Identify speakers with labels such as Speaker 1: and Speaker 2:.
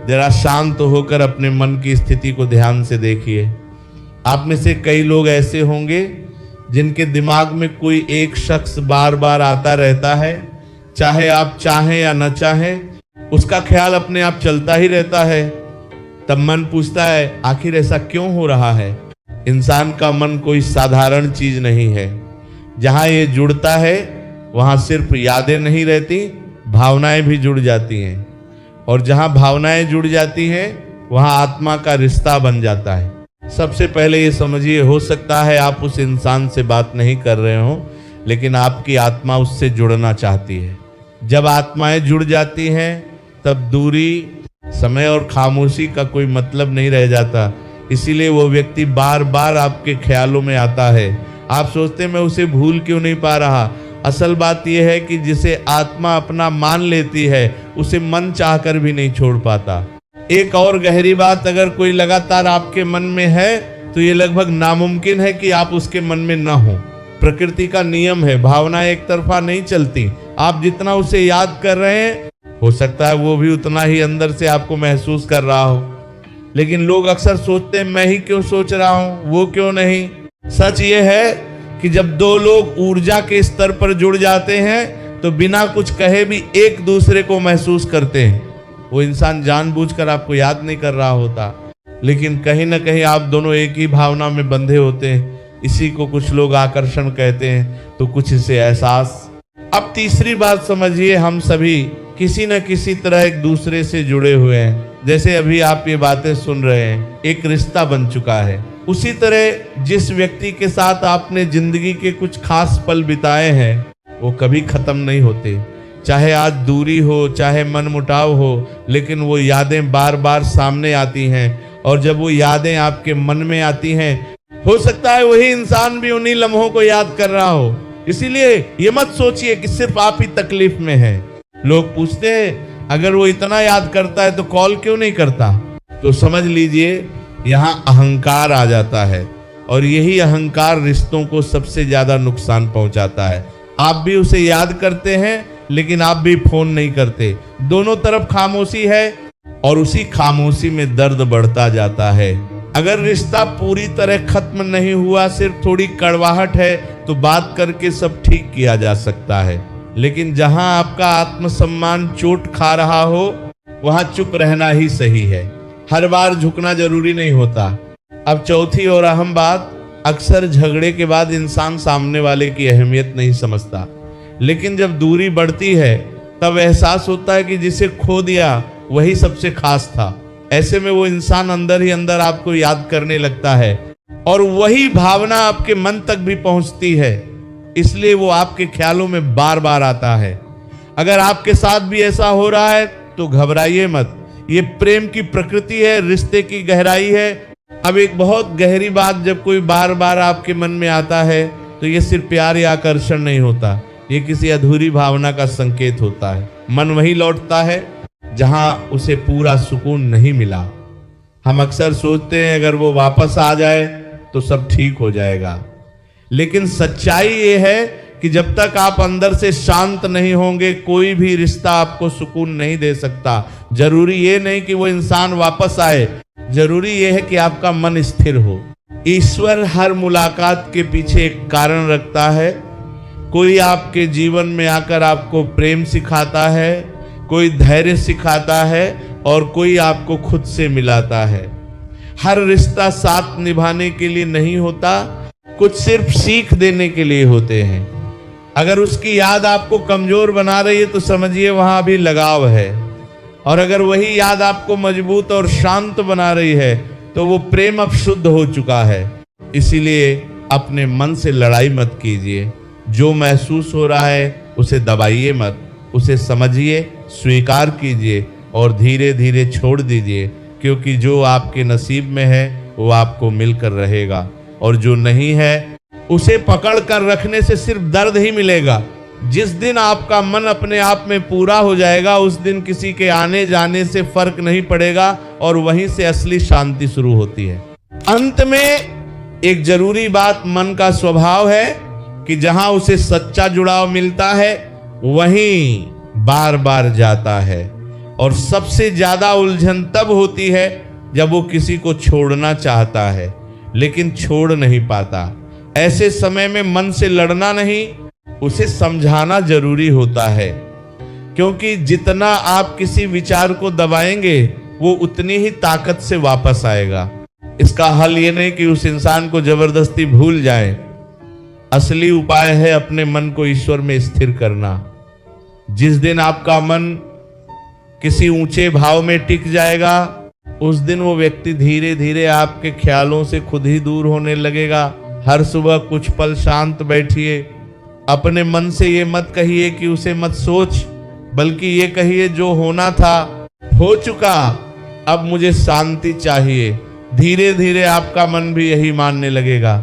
Speaker 1: जरा शांत होकर अपने मन की स्थिति को ध्यान से देखिए। आप में से कई लोग ऐसे होंगे जिनके दिमाग में कोई एक शख्स बार बार आता रहता है, चाहे आप चाहें या न चाहें उसका ख्याल अपने आप चलता ही रहता है। तब मन पूछता है आखिर ऐसा क्यों हो रहा है। इंसान का मन कोई साधारण चीज नहीं है। जहां ये जुड़ता है वहां सिर्फ यादें नहीं रहती, भावनाएं भी जुड़ जाती हैं, और जहां भावनाएं जुड़ जाती हैं वहां आत्मा का रिश्ता बन जाता है। सबसे पहले ये समझिए, हो सकता है आप उस इंसान से बात नहीं कर रहे हो, लेकिन आपकी आत्मा उससे जुड़ना चाहती है। जब आत्माएं जुड़ जाती हैं तब दूरी, समय और खामोशी का कोई मतलब नहीं रह जाता। इसीलिए वो व्यक्ति बार बार आपके ख्यालों में आता है। आप सोचते मैं उसे भूल क्यों नहीं पा रहा। असल बात यह है कि जिसे आत्मा अपना मान लेती है उसे मन चाहकर भी नहीं छोड़ पाता। एक और गहरी बात, अगर कोई लगातार आपके मन में है तो ये लगभग नामुमकिन है कि आप उसके मन में ना हो। प्रकृति का नियम है, भावनाएं एक तरफा नहीं चलती। आप जितना उसे याद कर रहे हैं हो सकता है वो भी उतना ही अंदर से आपको महसूस कर रहा हो। लेकिन लोग अक्सर सोचते हैं मैं ही क्यों सोच रहा हूं, वो क्यों नहीं। सच ये है कि जब दो लोग ऊर्जा के स्तर पर जुड़ जाते हैं तो बिना कुछ कहे भी एक दूसरे को महसूस करते हैं। वो इंसान जानबूझकर आपको याद नहीं कर रहा होता, लेकिन कहीं ना कहीं आप दोनों एक ही भावना में बंधे होते हैं। इसी को कुछ लोग आकर्षण कहते हैं, तो कुछ इसे एहसास। अब तीसरी बात समझिए, हम सभी किसी न किसी तरह एक दूसरे से जुड़े हुए हैं। जैसे अभी आप ये बातें सुन रहे हैं, एक रिश्ता बन चुका है। उसी तरह जिस व्यक्ति के साथ आपने जिंदगी के कुछ खास पल बिताए हैं वो कभी खत्म नहीं होते। चाहे आज दूरी हो, चाहे मनमुटाव हो, लेकिन वो यादें बार बार सामने आती हैं। और जब वो यादें आपके मन में आती हैं, हो सकता है वही इंसान भी उन्हीं लम्हों को याद कर रहा हो। इसीलिए ये मत सोचिए कि सिर्फ आप ही तकलीफ में हैं। लोग पूछते हैं अगर वो इतना याद करता है तो कॉल क्यों नहीं करता। तो समझ लीजिए यहाँ अहंकार आ जाता है, और यही अहंकार रिश्तों को सबसे ज्यादा नुकसान पहुंचाता है। आप भी उसे याद करते हैं लेकिन आप भी फोन नहीं करते। दोनों तरफ खामोशी है और उसी खामोशी में दर्द बढ़ता जाता है। अगर रिश्ता पूरी तरह खत्म नहीं हुआ, सिर्फ थोड़ी कड़वाहट है, तो बात करके सब ठीक किया जा सकता है। लेकिन जहां आपका आत्मसम्मान चोट खा रहा हो वहां चुप रहना ही सही है। हर बार झुकना जरूरी नहीं होता। अब चौथी और अहम बात, अक्सर झगड़े के बाद इंसान सामने वाले की अहमियत नहीं समझता, लेकिन जब दूरी बढ़ती है तब एहसास होता है कि जिसे खो दिया वही सबसे खास था। ऐसे में वो इंसान अंदर ही अंदर आपको याद करने लगता है, और वही भावना आपके मन तक भी पहुंचती है। इसलिए वो आपके ख्यालों में बार बार आता है। अगर आपके साथ भी ऐसा हो रहा है तो घबराइए मत। ये प्रेम की प्रकृति है, रिश्ते की गहराई है। अब एक बहुत गहरी बात, जब कोई बार बार आपके मन में आता है तो ये सिर्फ प्यार या आकर्षण नहीं होता, ये किसी अधूरी भावना का संकेत होता है। मन वही लौटता है जहां उसे पूरा सुकून नहीं मिला। हम अक्सर सोचते हैं अगर वो वापस आ जाए तो सब ठीक हो जाएगा, लेकिन सच्चाई ये है कि जब तक आप अंदर से शांत नहीं होंगे कोई भी रिश्ता आपको सुकून नहीं दे सकता। जरूरी ये नहीं कि वो इंसान वापस आए, जरूरी ये है कि आपका मन स्थिर हो। ईश्वर हर मुलाकात के पीछे एक कारण रखता है। कोई आपके जीवन में आकर आपको प्रेम सिखाता है, कोई धैर्य सिखाता है, और कोई आपको खुद से मिलाता है। हर रिश्ता साथ निभाने के लिए नहीं होता, कुछ सिर्फ सीख देने के लिए होते हैं। अगर उसकी याद आपको कमजोर बना रही है तो समझिए वहां भी लगाव है, और अगर वही याद आपको मजबूत और शांत बना रही है तो वो प्रेम अब शुद्ध हो चुका है। इसीलिए अपने मन से लड़ाई मत कीजिए। जो महसूस हो रहा है उसे दबाइए मत, उसे समझिए, स्वीकार कीजिए और धीरे धीरे छोड़ दीजिए, क्योंकि जो आपके नसीब में है वो आपको मिलकर रहेगा, और जो नहीं है उसे पकड़ कर रखने से सिर्फ दर्द ही मिलेगा। जिस दिन आपका मन अपने आप में पूरा हो जाएगा उस दिन किसी के आने जाने से फर्क नहीं पड़ेगा, और वहीं से असली शांति शुरू होती है। अंत में एक जरूरी बात, मन का स्वभाव है कि जहां उसे सच्चा जुड़ाव मिलता है वहीं बार बार जाता है। और सबसे ज्यादा उलझन तब होती है जब वो किसी को छोड़ना चाहता है लेकिन छोड़ नहीं पाता। ऐसे समय में मन से लड़ना नहीं, उसे समझाना जरूरी होता है, क्योंकि जितना आप किसी विचार को दबाएंगे वो उतनी ही ताकत से वापस आएगा। इसका हल ये नहीं कि उस इंसान को जबरदस्ती भूल जाएं। असली उपाय है अपने मन को ईश्वर में स्थिर करना। जिस दिन आपका मन किसी ऊंचे भाव में टिक जाएगा, उस दिन वो व्यक्ति धीरे धीरे आपके ख्यालों से खुद ही दूर होने लगेगा। हर सुबह कुछ पल शांत बैठिए। अपने मन से ये मत कहिए कि उसे मत सोच, बल्कि ये कहिए जो होना था हो चुका, अब मुझे शांति चाहिए। धीरे धीरे आपका मन भी यही मानने लगेगा।